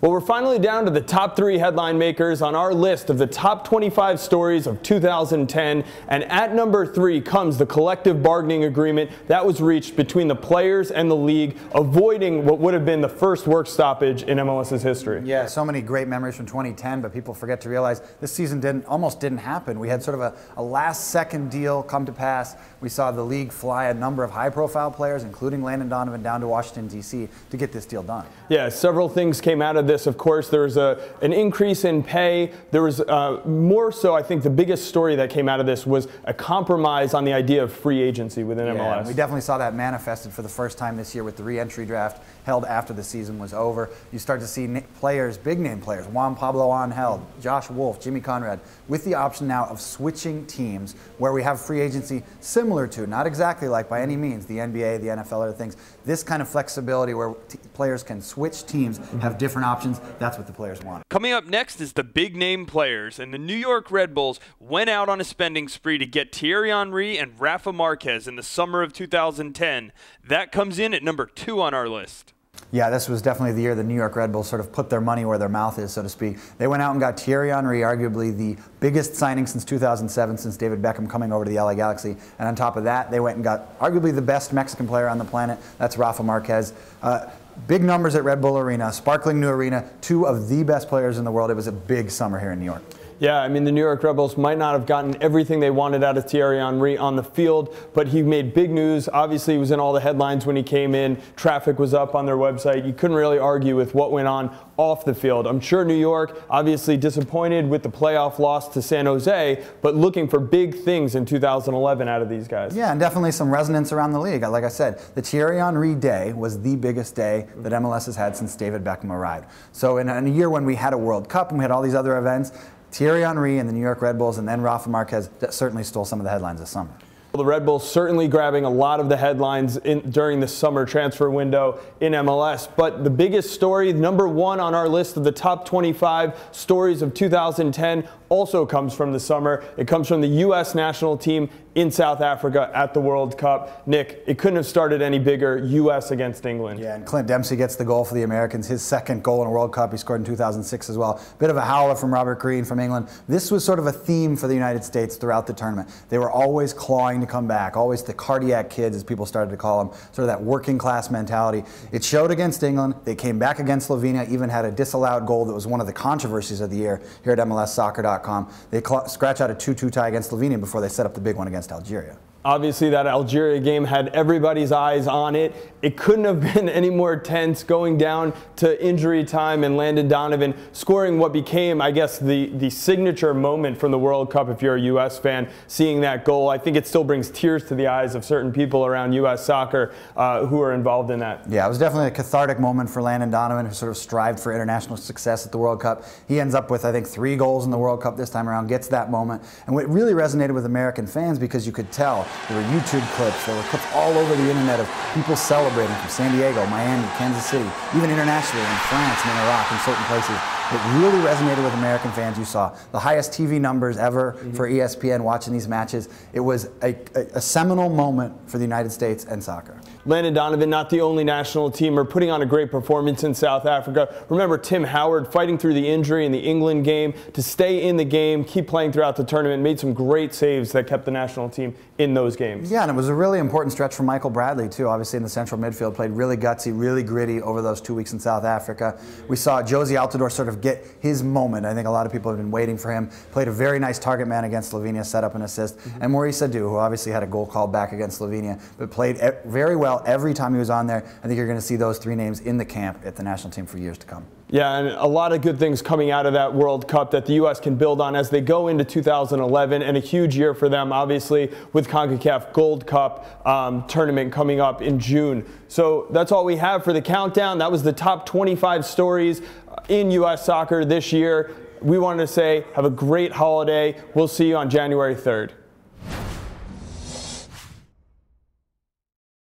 Well, we're finally down to the top 3 headline makers on our list of the top 25 stories of 2010, and at number 3 comes the collective bargaining agreement that was reached between the players and the league, avoiding what would have been the first work stoppage in MLS's history. Yeah, so many great memories from 2010, but people forget to realize this season almost didn't happen. We had sort of a last-second deal come to pass. We saw the league fly a number of high-profile players, including Landon Donovan, down to Washington, D.C. to get this deal done. Yeah, several things came out of this. Of course, there was an increase in pay. There was more so, I think the biggest story that came out of this was a compromise on the idea of free agency within MLS. We definitely saw that manifested for the first time this year with the re-entry draft held after the season was over. You start to see players, big-name players, Juan Pablo Angel, Josh Wolf, Jimmy Conrad, with the option now of switching teams where we have free agency similar to, not exactly like by any means, the NBA, the NFL, other things. This kind of flexibility where players can switch teams, have different options, that's what the players want. Coming up next is the big-name players, and the New York Red Bulls went out on a spending spree to get Thierry Henry and Rafa Marquez in the summer of 2010. That comes in at number 2 on our list. Yeah, this was definitely the year the New York Red Bulls sort of put their money where their mouth is, so to speak. They went out and got Thierry Henry, arguably the biggest signing since 2007, since David Beckham coming over to the LA Galaxy. And on top of that, they went and got arguably the best Mexican player on the planet. That's Rafa Marquez. Big numbers at Red Bull Arena, sparkling new arena, 2 of the best players in the world. It was a big summer here in New York. Yeah, I mean, the New York Red Bulls might not have gotten everything they wanted out of Thierry Henry on the field, but he made big news. Obviously, he was in all the headlines when he came in. Traffic was up on their website. You couldn't really argue with what went on off the field. I'm sure New York, obviously disappointed with the playoff loss to San Jose, but looking for big things in 2011 out of these guys. Yeah, and definitely some resonance around the league. Like I said, the Thierry Henry day was the biggest day that MLS has had since David Beckham arrived. So in a year when we had a World Cup and we had all these other events, Thierry Henry and the New York Red Bulls and then Rafa Marquez certainly stole some of the headlines this summer. The Red Bulls certainly grabbing a lot of the headlines during the summer transfer window in MLS. But the biggest story, number 1 on our list of the top 25 stories of 2010, also comes from the summer. It comes from the U.S. national team in South Africa at the World Cup. Nick, it couldn't have started any bigger, U.S. against England. Yeah, and Clint Dempsey gets the goal for the Americans, his second goal in a World Cup. He scored in 2006 as well. Bit of a howler from Robert Green from England. This was sort of a theme for the United States throughout the tournament. They were always clawing to come back, always the cardiac kids, as people started to call them, sort of that working class mentality. It showed against England. They came back against Slovenia, even had a disallowed goal that was one of the controversies of the year here at MLSsoccer.com. They scratch out a 2-2 tie against Slovenia before they set up the big one against Algeria. Obviously, that Algeria game had everybody's eyes on it. It couldn't have been any more tense, going down to injury time and Landon Donovan scoring what became, I guess, the signature moment from the World Cup if you're a U.S. fan, seeing that goal. I think it still brings tears to the eyes of certain people around U.S. soccer who are involved in that. Yeah, it was definitely a cathartic moment for Landon Donovan, who sort of strived for international success at the World Cup. He ends up with, I think, 3 goals in the World Cup this time around, gets that moment. And what really resonated with American fans, because you could tell, there were YouTube clips, there were clips all over the internet of people celebrating from San Diego, Miami, Kansas City, even internationally in France and in Iraq and certain places. It really resonated with American fans. You saw the highest TV numbers ever for ESPN watching these matches. It was a seminal moment for the United States and soccer. Landon Donovan, not the only national teamer, putting on a great performance in South Africa. Remember Tim Howard fighting through the injury in the England game to stay in the game, keep playing throughout the tournament, made some great saves that kept the national team in those games. Yeah, and it was a really important stretch for Michael Bradley, too. Obviously in the central midfield, played really gutsy, really gritty over those 2 weeks in South Africa. We saw Jozy Altidore sort of get his moment. I think a lot of people have been waiting for him. Played a very nice target man against Slovenia, set up an assist. And Maurice Adu, who obviously had a goal called back against Slovenia, but played very well every time he was on there. I think you're going to see those 3 names in the camp at the national team for years to come. Yeah, and a lot of good things coming out of that World Cup that the U.S. can build on as they go into 2011, and a huge year for them, obviously, with CONCACAF Gold Cup tournament coming up in June. So that's all we have for the countdown. That was the top 25 stories in U.S. soccer this year. We wanted to say have a great holiday. We'll see you on January 3rd.